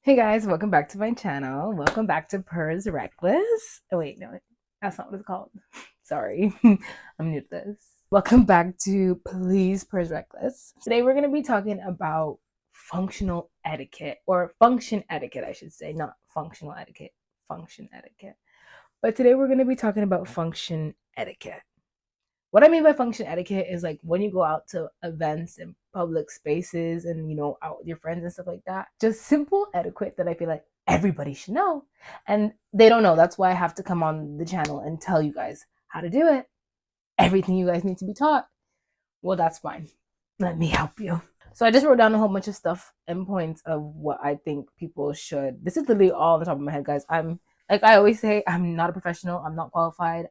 Hey guys, welcome back to my channel. Welcome back to PersReckless. Oh wait, no, that's not what it's called. Sorry, I'm new to this. Welcome back to PleasePersreckless. Today we're going to be talking about functional etiquette, or function etiquette, I should say, not functional etiquette, function etiquette. But today we're going to be talking about function etiquette. What I mean by function etiquette is like when you go out to events and public spaces and out with your friends and stuff like that. Just simple etiquette that I feel like everybody should know. And they don't know. That's why I have to come on the channel and tell you guys how to do it. Everything you guys need to be taught. Well, that's fine. Let me help you. So I just wrote down a whole bunch of stuff and points of what I think people should. This is literally all on the top of my head, guys. I'm like I always say, I'm not a professional. I'm not qualified.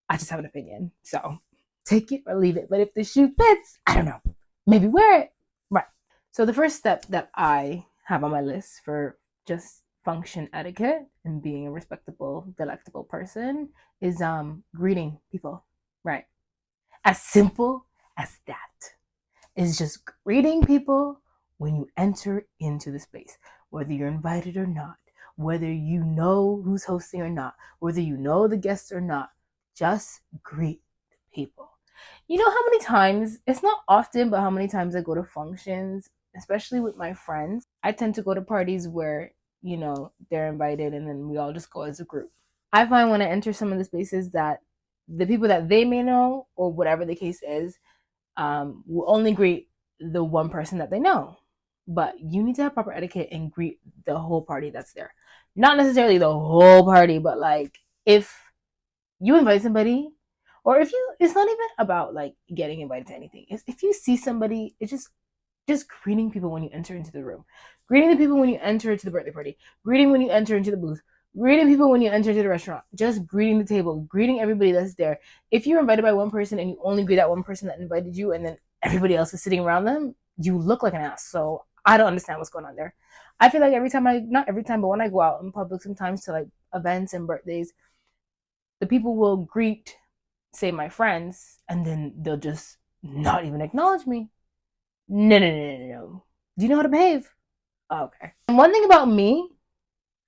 I just have an opinion. So take it or leave it. But if the shoe fits, I don't know. Maybe wear it. Right. So the first step that I have on my list for just function etiquette and being a respectable, delectable person is greeting people. Right. As simple as that. Is just greeting people when you enter into the space, whether you're invited or not, whether you know who's hosting or not, whether you know the guests or not. Just greet the people. You know how many times, it's not often, but how many times I go to functions, especially with my friends. I tend to go to parties where, they're invited and then we all just go as a group. I find when I enter some of the spaces that the people that they may know, or whatever the case is, will only greet the one person that they know. But you need to have proper etiquette and greet the whole party that's there. Not necessarily the whole party, but like if you invite somebody, or if you, it's not even about like getting invited to anything. It's if you see somebody, it's just greeting people when you enter into the room, greeting the people when you enter into the birthday party, greeting when you enter into the booth, greeting people when you enter into the restaurant, just greeting the table, greeting everybody that's there. If you're invited by one person and you only greet that one person that invited you, and then everybody else is sitting around them, you look like an ass. So I don't understand what's going on there. I feel like every time not every time, but when I go out in public, sometimes to like events and birthdays, the people will greet, say, my friends, and then they'll just not even acknowledge me. No, no, no, no, no. Do you know how to behave? Oh, okay. And one thing about me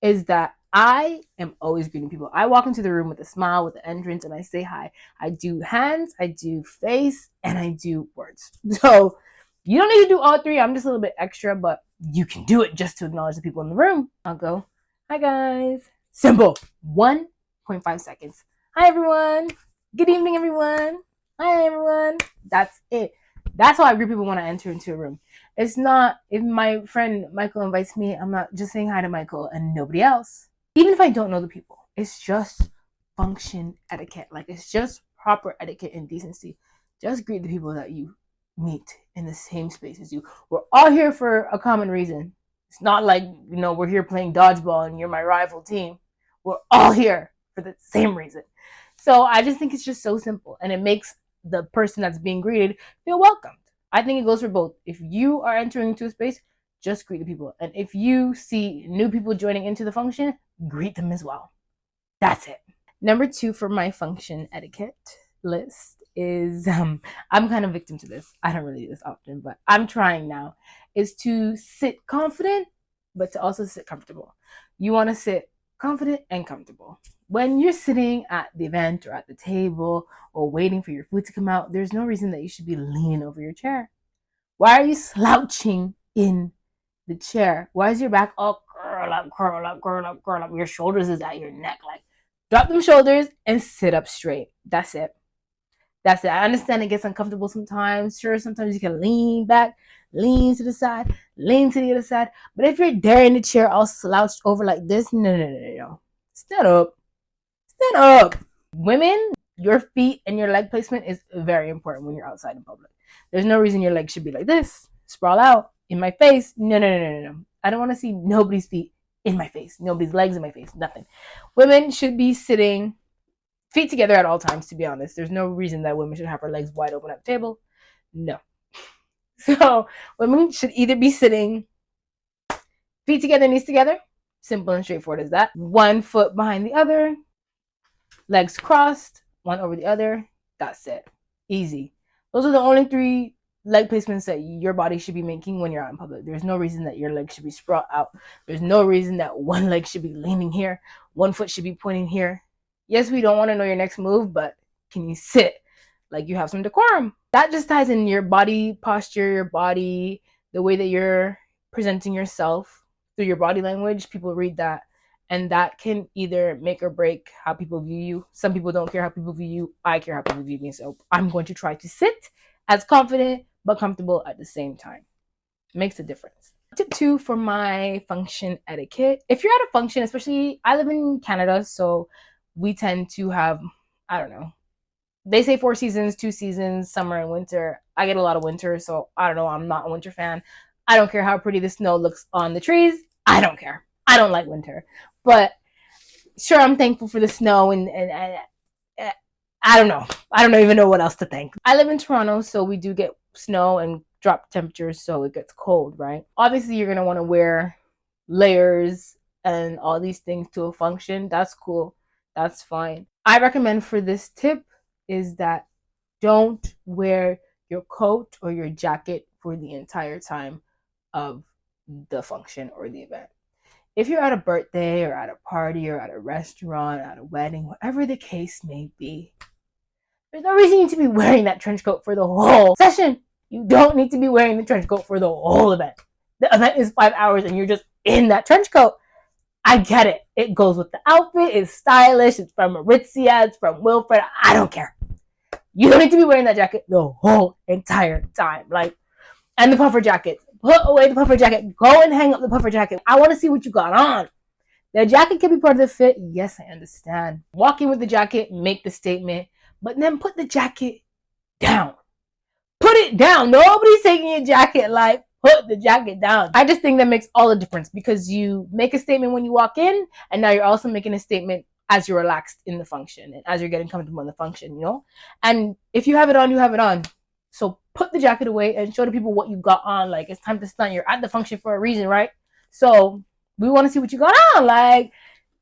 is that I am always greeting people. I walk into the room with a smile, with the entrance, and I say hi. I do hands, I do face, and I do words. So you don't need to do all three. I'm just a little bit extra, but you can do it just to acknowledge the people in the room. I'll go, hi guys. Simple. 1.5 seconds. Hi everyone. Good evening, everyone. Hi everyone. That's it. That's how I greet people when I enter into a room. It's not, if my friend Michael invites me, I'm not just saying hi to Michael and nobody else. Even if I don't know the people, it's just function etiquette. Like it's just proper etiquette and decency. Just greet the people that you meet in the same space as you. We're all here for a common reason. It's not like, we're here playing dodgeball and you're my rival team. We're all here for the same reason. So I just think it's just so simple, and it makes the person that's being greeted feel welcomed. I think it goes for both. If you are entering into a space, just greet the people. And if you see new people joining into the function, greet them as well. That's it. Number 2 for my function etiquette list is I'm kind of victim to this. I don't really do this often, but I'm trying now, is to sit confident, but to also sit comfortable. You want to sit confident and comfortable. When you're sitting at the event or at the table or waiting for your food to come out, there's no reason that you should be leaning over your chair. Why are you slouching in the chair? Why is your back all curl up, curl up, curl up, curl up? Your shoulders is at your neck. Like, drop them shoulders and sit up straight. That's it. That's it. I understand it gets uncomfortable sometimes. Sure, sometimes you can lean back, lean to the side, lean to the other side. But if you're there in the chair all slouched over like this, no, no, no, no. Stand up. Stand up. Women, your feet and your leg placement is very important when you're outside in public. There's no reason your legs should be like this, sprawl out, in my face. No, no, no, no, no. I don't want to see nobody's feet in my face, nobody's legs in my face, nothing. Women should be sitting feet together at all times, to be honest. There's no reason that women should have their legs wide open at the table. No. So women should either be sitting feet together, knees together, simple and straightforward as that. One foot behind the other, legs crossed, one over the other. That's it. Easy. Those are the only 3 leg placements that your body should be making when you're out in public. There's no reason that your leg should be spread out. There's no reason that one leg should be leaning here, one foot should be pointing here. Yes, we don't want to know your next move, but can you sit like you have some decorum? That just ties in your body posture, your body, the way that you're presenting yourself through your body language. People read that, and that can either make or break how people view you. Some people don't care how people view you. I care how people view me, so I'm going to try to sit as confident but comfortable at the same time. It makes a difference. Tip 2 for my function etiquette. If you're at a function, especially I live in Canada, so we tend to have, I don't know, they say 4 seasons, 2 seasons, summer and winter. I get a lot of winter, so I don't know, I'm not a winter fan. I don't care how pretty the snow looks on the trees. I don't care. I don't like winter. But sure, I'm thankful for the snow and I don't know. I don't even know what else to think. I live in Toronto, so we do get snow and drop temperatures, so it gets cold, right? Obviously, you're going to want to wear layers and all these things to a function. That's cool. That's fine. I recommend for this tip is that don't wear your coat or your jacket for the entire time of the function or the event. If you're at a birthday or at a party or at a restaurant, at a wedding, whatever the case may be, there's no reason you need to be wearing that trench coat for the whole session. You don't need to be wearing the trench coat for the whole event. The event is 5 hours and you're just in that trench coat. I get it. It goes with the outfit. It's stylish. It's from Aritzia. It's from Wilfred. I don't care. You don't need to be wearing that jacket the whole entire time. And the puffer jacket. Put away the puffer jacket. Go and hang up the puffer jacket. I want to see what you got on. The jacket can be part of the fit. Yes, I understand. Walk in with the jacket, make the statement, but then put the jacket down. Put it down. Nobody's taking your jacket like, put the jacket down. I just think that makes all the difference because you make a statement when you walk in, and now you're also making a statement as you're relaxed in the function and as you're getting comfortable in the function, you know? And if you have it on, you have it on. So put the jacket away and show the people what you got on. Like, it's time to stunt. You're at the function for a reason, right? So we want to see what you got on. Like,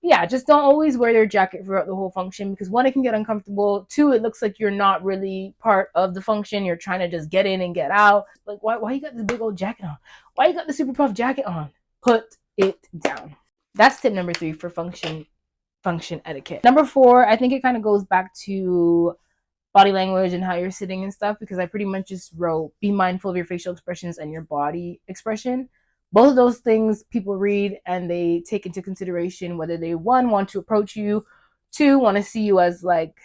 yeah, just don't always wear your jacket throughout the whole function because 1, it can get uncomfortable. 2, it looks like you're not really part of the function. You're trying to just get in and get out. Like, why you got this big old jacket on? Why you got the super puff jacket on? Put it down. That's tip number 3 for function etiquette. Number 4, I think it kind of goes back to body language and how you're sitting and stuff because I pretty much just wrote be mindful of your facial expressions and your body expression. Both of those things people read and they take into consideration whether they, 1, want to approach you, 2, want to see you as like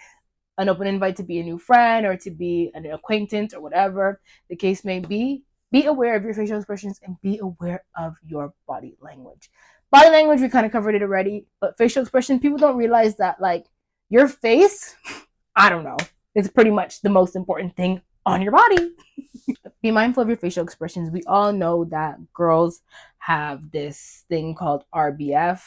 an open invite to be a new friend or to be an acquaintance or whatever the case may be. Be aware of your facial expressions and be aware of your body language. Body language, we kind of covered it already, but facial expression, people don't realize that like your face, I don't know, it's pretty much the most important thing on your body. Be mindful of your facial expressions. We all know that girls have this thing called RBF,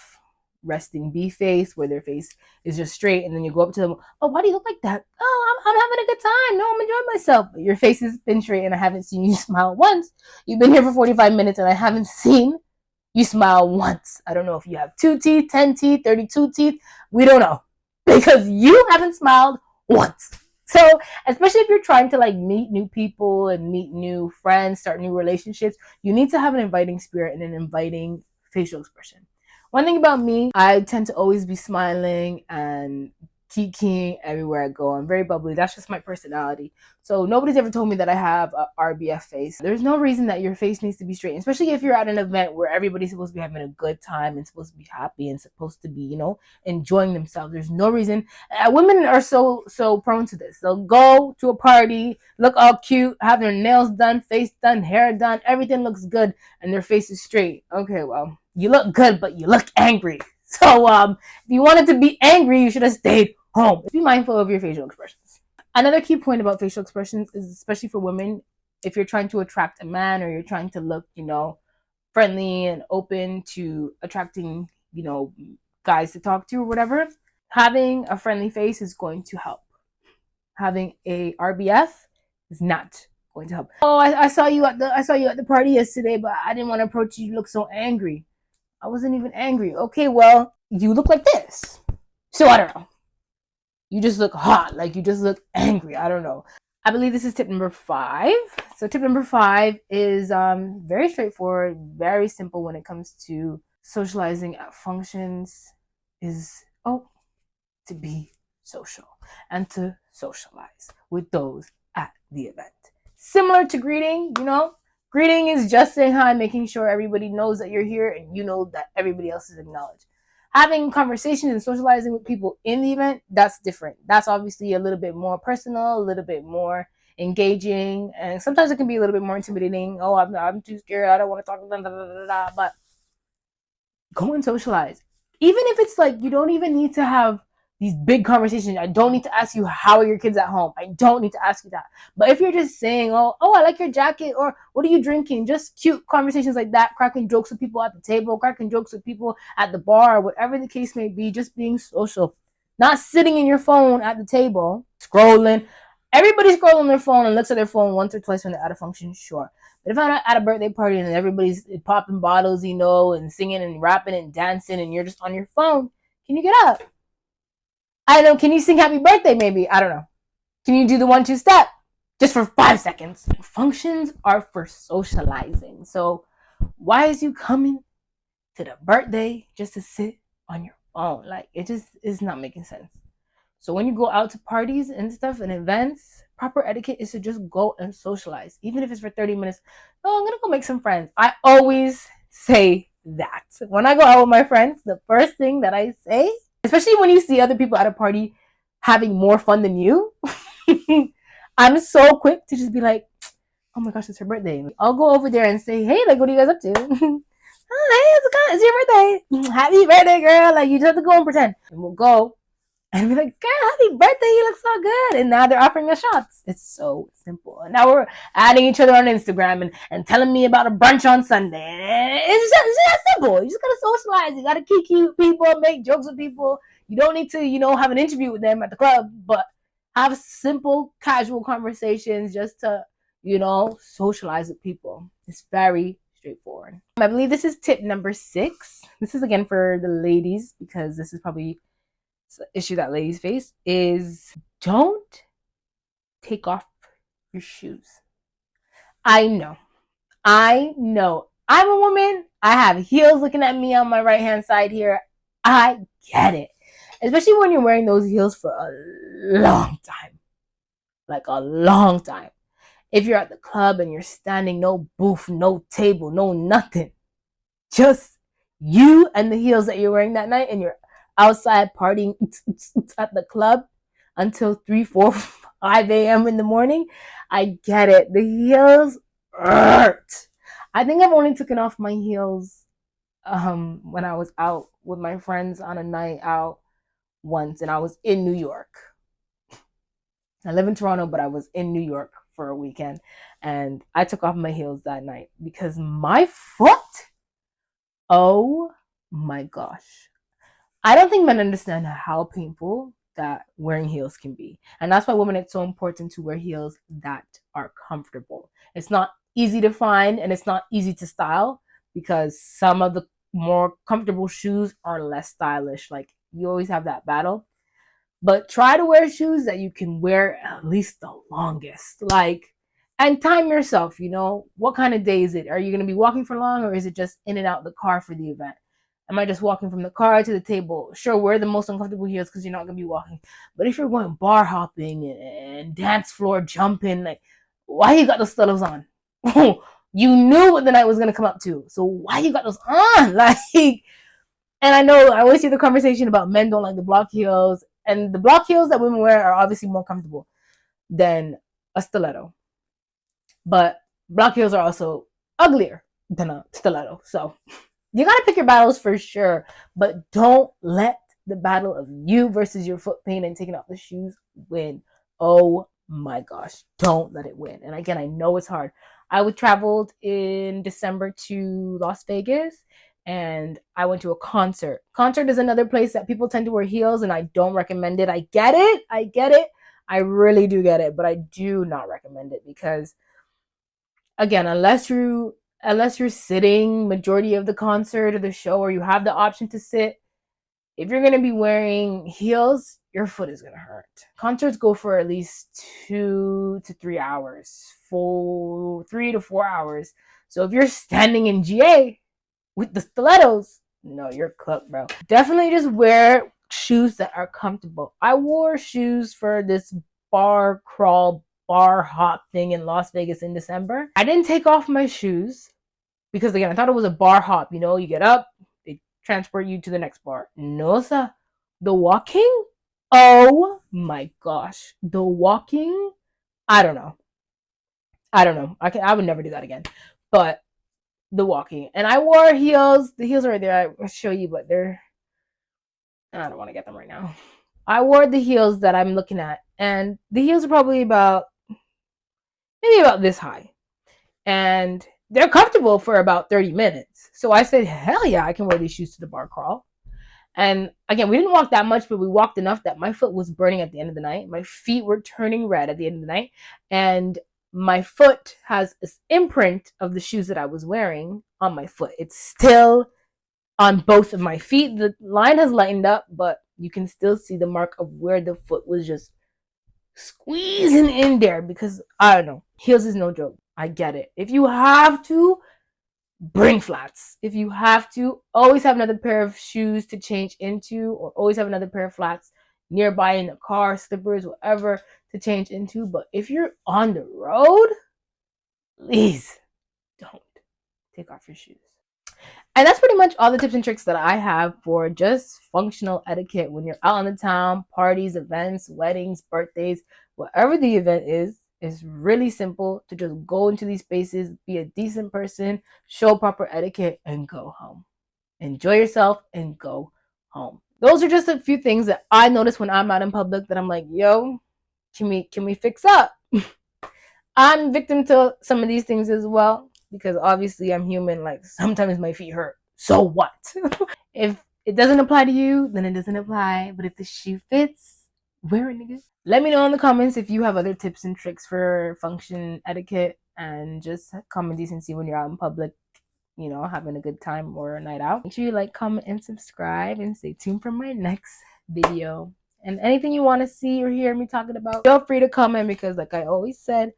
resting B face, where their face is just straight, and then you go up to them, oh, why do you look like that? Oh, I'm having a good time. No, I'm enjoying myself. But your face has been straight, and I haven't seen you smile once. You've been here for 45 minutes, and I haven't seen you smile once. I don't know if you have 2 teeth, 10 teeth, 32 teeth. We don't know because you haven't smiled once. So, especially if you're trying to like meet new people and meet new friends, start new relationships, you need to have an inviting spirit and an inviting facial expression. One thing about me, I tend to always be smiling and kikiing everywhere I go. I'm very bubbly. That's just my personality. So nobody's ever told me that I have a RBF face. There's no reason that your face needs to be straight, especially if you're at an event where everybody's supposed to be having a good time and supposed to be happy and supposed to be, you know, enjoying themselves. There's no reason. Women are so prone to this. They'll go to a party, look all cute, have their nails done, face done, hair done, everything looks good, and their face is straight. Okay, well, you look good, but you look angry. So if you wanted to be angry, you should have stayed home. Be mindful of your facial expressions. Another key point about facial expressions is, especially for women, if you're trying to attract a man or you're trying to look, you know, friendly and open to attracting, you know, guys to talk to or whatever, having a friendly face is going to help. Having a RBF is not going to help. Oh, I saw you at the party yesterday, but I didn't want to approach you. You look so angry. I wasn't even angry. Okay, well, you look like this. So I don't know. You just look hot. Like you just look angry. I don't know. I believe this is tip number 5. So tip number 5 is very straightforward, very simple when it comes to socializing at functions is to be social and to socialize with those at the event. Similar to greeting, greeting is just saying hi, making sure everybody knows that you're here and you know that everybody else is acknowledged. Having conversations and socializing with people in the event, that's different. That's obviously a little bit more personal, a little bit more engaging, and sometimes it can be a little bit more intimidating. Oh, I'm too scared. I don't want to talk. Blah, blah, blah, blah, blah. But go and socialize. Even if it's like you don't even need to have these big conversations. I don't need to ask you how are your kids at home. I don't need to ask you that. But if you're just saying, oh, I like your jacket, or what are you drinking? Just cute conversations like that, cracking jokes with people at the table, cracking jokes with people at the bar, whatever the case may be, just being social. Not sitting in your phone at the table, scrolling. Everybody's scrolling their phone and looks at their phone once or twice when they're at a function, sure. But if I'm at a birthday party and everybody's popping bottles, and singing and rapping and dancing, and you're just on your phone, can you get up? I don't know. Can you sing happy birthday maybe? I don't know. Can you do the 1-2 step? Just for 5 seconds. Functions are for socializing. So why is you coming to the birthday just to sit on your phone? Like, it just is not making sense. So when you go out to parties and stuff and events, proper etiquette is to just go and socialize. Even if it's for 30 minutes. Oh, I'm going to go make some friends. I always say that. When I go out with my friends, the first thing that I say, especially when you see other people at a party having more fun than you, I'm so quick to just be like, oh my gosh, it's her birthday. I'll go over there and say, hey, like, what are you guys up to? Oh, hey, it's your birthday. Happy birthday, girl. Like, you just have to go and pretend. And we'll go and be like, girl, happy birthday, you look so good. And now they're offering us shots. It's so simple. And now we're adding each other on Instagram and telling me about a brunch on Sunday. It's just that simple. You just gotta socialize. You gotta keep cute people, make jokes with people. You don't need to, have an interview with them at the club, but have simple, casual conversations just to, socialize with people. It's very straightforward. I believe this is tip number 6. This is again for the ladies because this is probably issue that ladies face is don't take off your shoes. I know. I'm a woman. I have heels looking at me on my right hand side here. I get it. Especially when you're wearing those heels for a long time. Like a long time. If you're at the club and you're standing, no booth, no table, no nothing. Just you and the heels that you're wearing that night, and you're outside partying at the club until 3, 4, 5 a.m. in the morning. I get it. The heels hurt. I think I've only taken off my heels when I was out with my friends on a night out once, and I was in New York. I live in Toronto, but I was in New York for a weekend, and I took off my heels that night because my foot, oh my gosh. I don't think men understand how painful that wearing heels can be. And that's why women, it's so important to wear heels that are comfortable. It's not easy to find and it's not easy to style because some of the more comfortable shoes are less stylish. Like, you always have that battle. But try to wear shoes that you can wear at least the longest. And time yourself, what kind of day is it? Are you going to be walking for long, or is it just in and out the car for the event? Am I just walking from the car to the table? Sure, wear the most uncomfortable heels because you're not going to be walking. But if you're going bar hopping and dance floor jumping, like, why you got those stilettos on? You knew what the night was going to come up to. So why you got those on? And I know I always hear the conversation about men don't like the block heels. And the block heels that women wear are obviously more comfortable than a stiletto. But block heels are also uglier than a stiletto. So you gotta pick your battles for sure, but don't let the battle of you versus your foot pain and taking off the shoes win. Oh my gosh, don't let it win. And again, I know it's hard. I traveled in December to Las Vegas and I went to a concert. Concert is another place that people tend to wear heels, and I don't recommend it. I get it. I really do get it, but I do not recommend it because, again, unless you're sitting majority of the concert or the show, or you have the option to sit, If you're gonna be wearing heels, your foot is gonna hurt. Concerts go for at least 2 to 3 hours, full 3 to 4 hours. So if you're standing in GA with the stilettos, no, you're cooked, bro. Definitely just wear shoes that are comfortable. I wore shoes for this bar crawl, bar hop thing in Las Vegas in December. I didn't take off my shoes because again, I thought it was a bar hop. You know, you get up, they transport you to the next bar. No, sir. The walking? Oh my gosh. The walking? I don't know. I would never do that again. But the walking. And I wore heels. The heels are right there. I'll show you, but I don't want to get them right now. I wore the heels that I'm looking at. And the heels are probably maybe about this high. And they're comfortable for about 30 minutes. So I said, hell yeah, I can wear these shoes to the bar crawl. And again, we didn't walk that much, but we walked enough that my foot was burning at the end of the night. My feet were turning red at the end of the night. And my foot has this imprint of the shoes that I was wearing on my foot. It's still on both of my feet. The line has lightened up, but you can still see the mark of where the foot was just squeezing in there because I don't know. Heels is no joke. I get it. If you have to, bring flats. If you have to, always have another pair of shoes to change into, or always have another pair of flats nearby in the car, slippers, whatever to change into. But if you're on the road, please don't take off your shoes. And that's pretty much all the tips and tricks that I have for just functional etiquette when you're out on the town, parties, events, weddings, birthdays, whatever the event is. It's really simple to just go into these spaces, be a decent person, show proper etiquette, and go home. Enjoy yourself and go home. Those are just a few things that I notice when I'm out in public that I'm like, yo, can we fix up? I'm victim to some of these things as well because obviously I'm human. Like sometimes my feet hurt. So what? If it doesn't apply to you, then it doesn't apply. But if the shoe fits, wear it, nigga. Let me know in the comments if you have other tips and tricks for function etiquette and just common decency when you're out in public, you know, having a good time or a night out. Make sure you like, comment, and subscribe, and stay tuned for my next video. And anything you want to see or hear me talking about, feel free to comment because like I always said,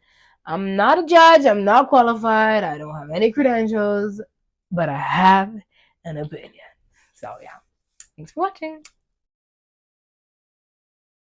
I'm not a judge, I'm not qualified, I don't have any credentials, but I have an opinion. So yeah, thanks for watching.